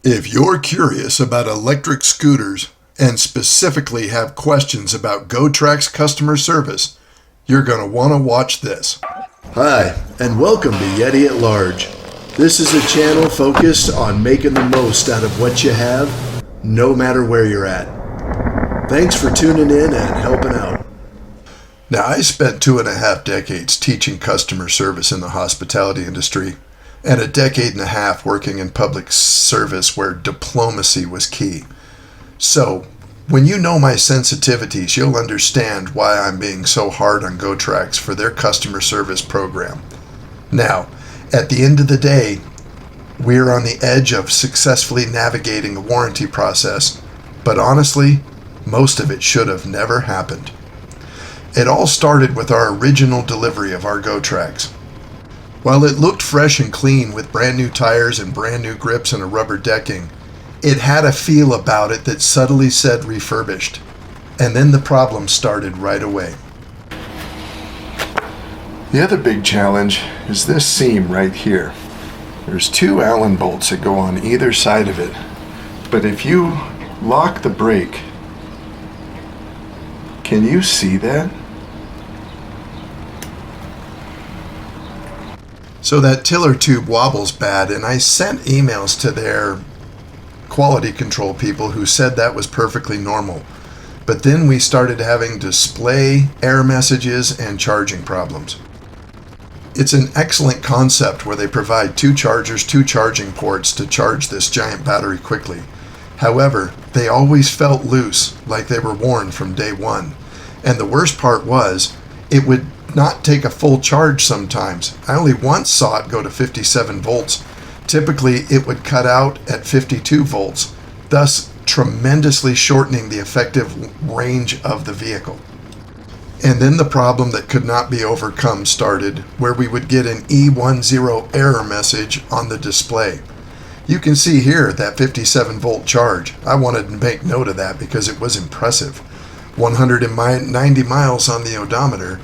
If you're curious about electric scooters and specifically have questions about GOTRAX customer service, you're going to want to watch this. Hi, and welcome to Yeti at Large. This is a channel focused on making the most out of what you have, no matter where you're at. Thanks for tuning in and helping out. Now, I spent 2.5 decades teaching customer service in the hospitality industry, and a decade and a half working in public service where diplomacy was key. So, when you know my sensitivities, you'll understand why I'm being so hard on GOTRAX for their customer service program. Now, at the end of the day, we're on the edge of successfully navigating the warranty process, but honestly, most of it should have never happened. It all started with our original delivery of our GOTRAX. While it looked fresh and clean with brand new tires and brand new grips and a rubber decking, it had a feel about it that subtly said refurbished. And then the problem started right away. The other big challenge is this seam right here. There's 2 Allen bolts that go on either side of it. But if you lock the brake, can you see that? So that tiller tube wobbles bad, and I sent emails to their quality control people who said that was perfectly normal. But then we started having display error messages and charging problems. It's an excellent concept where they provide 2 chargers, 2 charging ports to charge this giant battery quickly. However, they always felt loose, like they were worn from day one. And the worst part was, it would not take a full charge sometimes. I only once saw it go to 57 volts. Typically, it would cut out at 52 volts, thus tremendously shortening the effective range of the vehicle. And then the problem that could not be overcome started, where we would get an E10 error message on the display. You can see here that 57 volt charge. I wanted to make note of that because it was impressive. 190 miles on the odometer.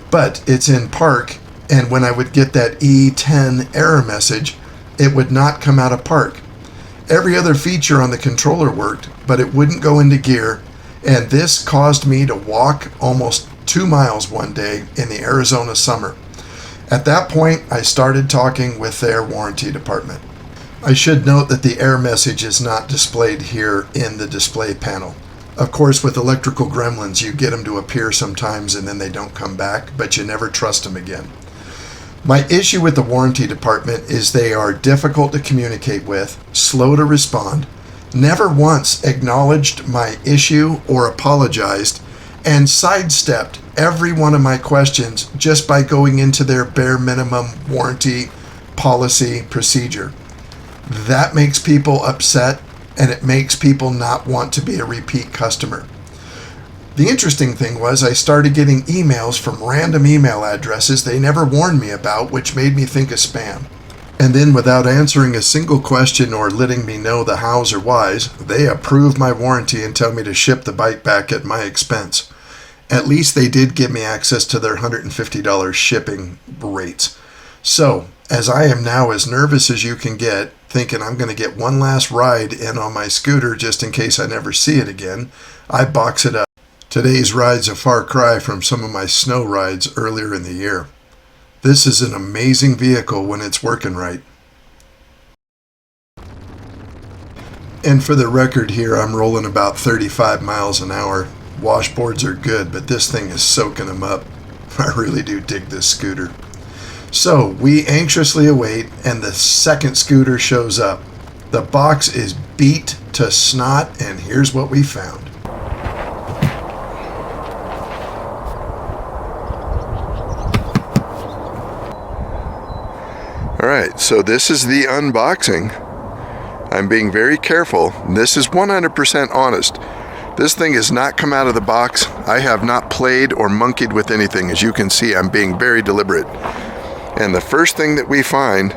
But it's in park, and when I would get that E10 error message, it would not come out of park. Every other feature on the controller worked, but it wouldn't go into gear, and this caused me to walk almost 2 miles one day in the Arizona summer. At that point, I started talking with their warranty department. I should note that the error message is not displayed here in the display panel. Of course, with electrical gremlins, you get them to appear sometimes and then they don't come back, but you never trust them again. My issue with the warranty department is they are difficult to communicate with, slow to respond, never once acknowledged my issue or apologized, and sidestepped every one of my questions just by going into their bare minimum warranty policy procedure. That makes people upset, and it makes people not want to be a repeat customer. The interesting thing was I started getting emails from random email addresses they never warned me about, which made me think of spam. And then without answering a single question or letting me know the hows or whys, they approve my warranty and tell me to ship the bike back at my expense. At least they did give me access to their $150 shipping rates. So, as I am now as nervous as you can get, thinking I'm going to get one last ride in on my scooter just in case I never see it again, I box it up. Today's ride's a far cry from some of my snow rides earlier in the year. This is an amazing vehicle when it's working right. And for the record here, I'm rolling about 35 miles an hour. Washboards are good, but this thing is soaking them up. I really do dig this scooter. So we anxiously await, and the second scooter shows up. The box is beat to snot, and here's what we found. Alright, so this is the unboxing. I'm being very careful. This is 100% honest. This thing has not come out of the box. I have not played or monkeyed with anything. As you can see, I'm being very deliberate. And the first thing that we find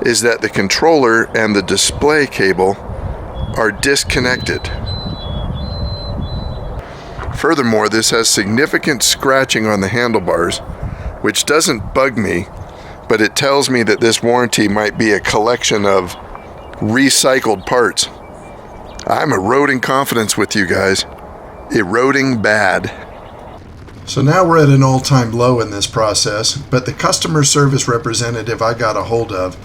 is that the controller and the display cable are disconnected. Furthermore, this has significant scratching on the handlebars, which doesn't bug me, but it tells me that this warranty might be a collection of recycled parts. I'm eroding confidence with you guys. Eroding bad. So now we're at an all-time low in this process, but the customer service representative I got a hold of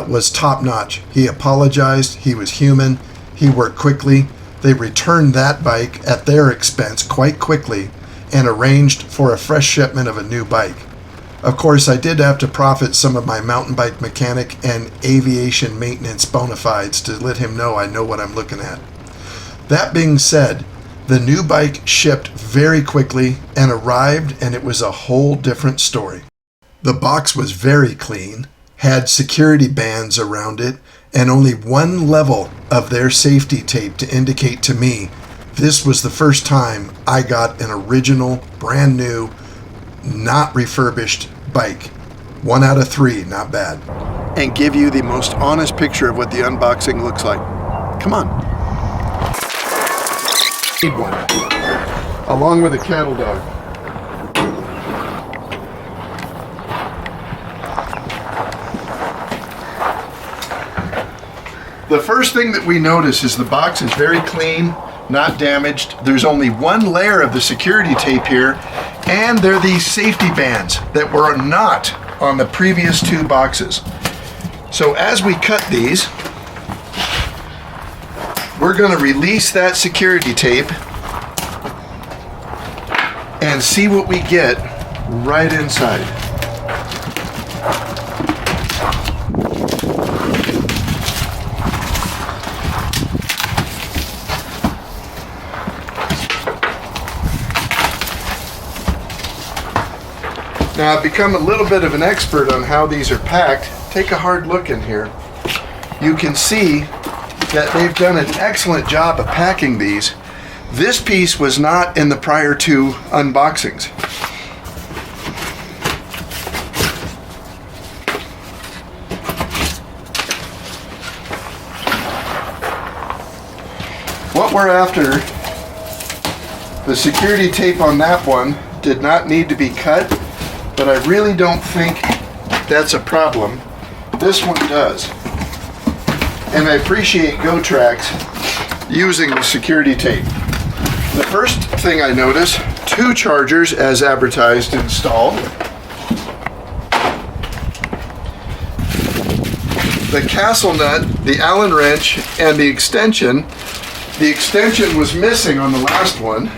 was top-notch. He apologized, he was human, he worked quickly. They returned that bike at their expense quite quickly and arranged for a fresh shipment of a new bike. Of course, I did have to profit some of my mountain bike mechanic and aviation maintenance bona fides to let him know I know what I'm looking at. That being said, the new bike shipped very quickly and arrived, and it was a whole different story. The box was very clean, had security bands around it, and only one level of their safety tape to indicate to me this was the first time I got an original, brand new, not refurbished bike. 1 out of 3, not bad. And give you the most honest picture of what the unboxing looks like. Come on. Need one. Along with a cattle dog. The first thing that we notice is the box is very clean, not damaged. There's only one layer of the security tape here, and they're these safety bands that were not on the previous 2 boxes. So as we cut these, we're going to release that security tape and see what we get right inside. Now I've become a little bit of an expert on how these are packed. Take a hard look in here. You can see that they've done an excellent job of packing these. This piece was not in the prior 2 unboxings. What we're after, the security tape on that one did not need to be cut, but I really don't think that's a problem. This one does. And I appreciate GOTRAX using the security tape. The first thing I notice, 2 chargers as advertised installed. The castle nut, the Allen wrench, and the extension. The extension was missing on the last one.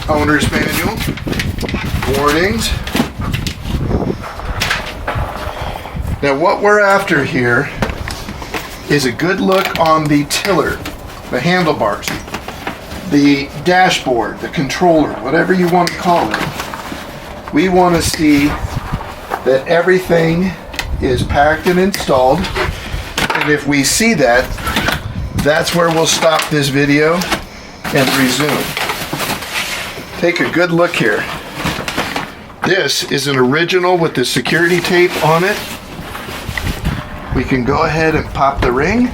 Owner's manual, warnings. Now what we're after here is a good look on the tiller, the handlebars, the dashboard, the controller, whatever you want to call it. We want to see that everything is packed and installed, and if we see that, that's where we'll stop this video and resume. Take a good look here. This is an original with the security tape on it. We can go ahead and pop the ring.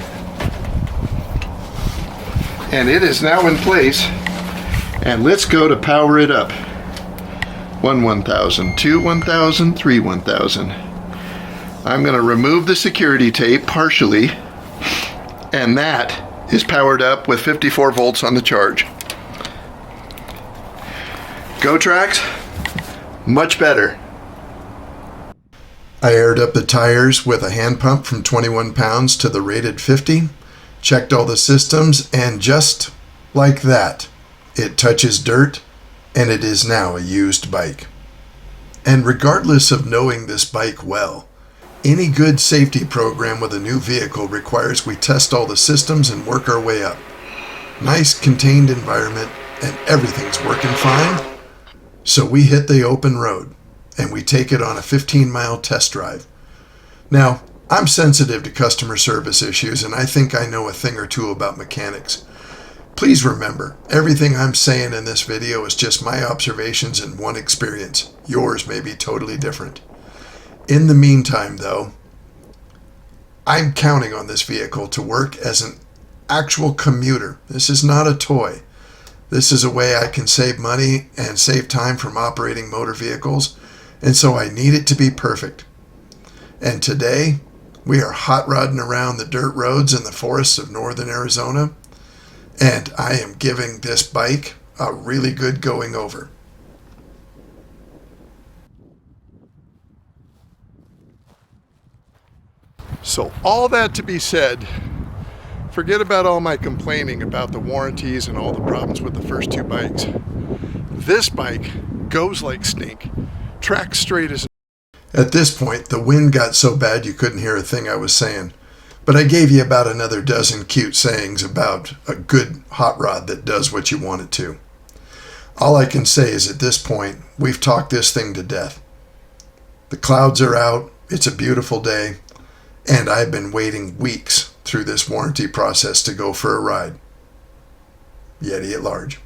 And it is now in place. And let's go to power it up. 1 1000, 2 1000, 3 1000. I'm going to remove the security tape partially. And that is powered up with 54 volts on the charge. GOTRAX, much better. I aired up the tires with a hand pump from 21 pounds to the rated 50, checked all the systems, and just like that, it touches dirt, and it is now a used bike. And regardless of knowing this bike well, any good safety program with a new vehicle requires we test all the systems and work our way up. Nice contained environment, and everything's working fine. So we hit the open road, and we take it on a 15-mile test drive. Now, I'm sensitive to customer service issues, and I think I know a thing or two about mechanics. Please remember, everything I'm saying in this video is just my observations and one experience. Yours may be totally different. In the meantime, though, I'm counting on this vehicle to work as an actual commuter. This is not a toy. This is a way I can save money and save time from operating motor vehicles, and so I need it to be perfect. And today, we are hot rodding around the dirt roads in the forests of northern Arizona, and I am giving this bike a really good going over. So all that to be said, forget about all my complaining about the warranties and all the problems with the first two bikes. This bike goes like stink, tracks straight as... At this point, the wind got so bad you couldn't hear a thing I was saying. But I gave you about another dozen cute sayings about a good hot rod that does what you want it to. All I can say is at this point, we've talked this thing to death. The clouds are out, it's a beautiful day, and I've been waiting weeks through this warranty process to go for a ride. Yeti at large.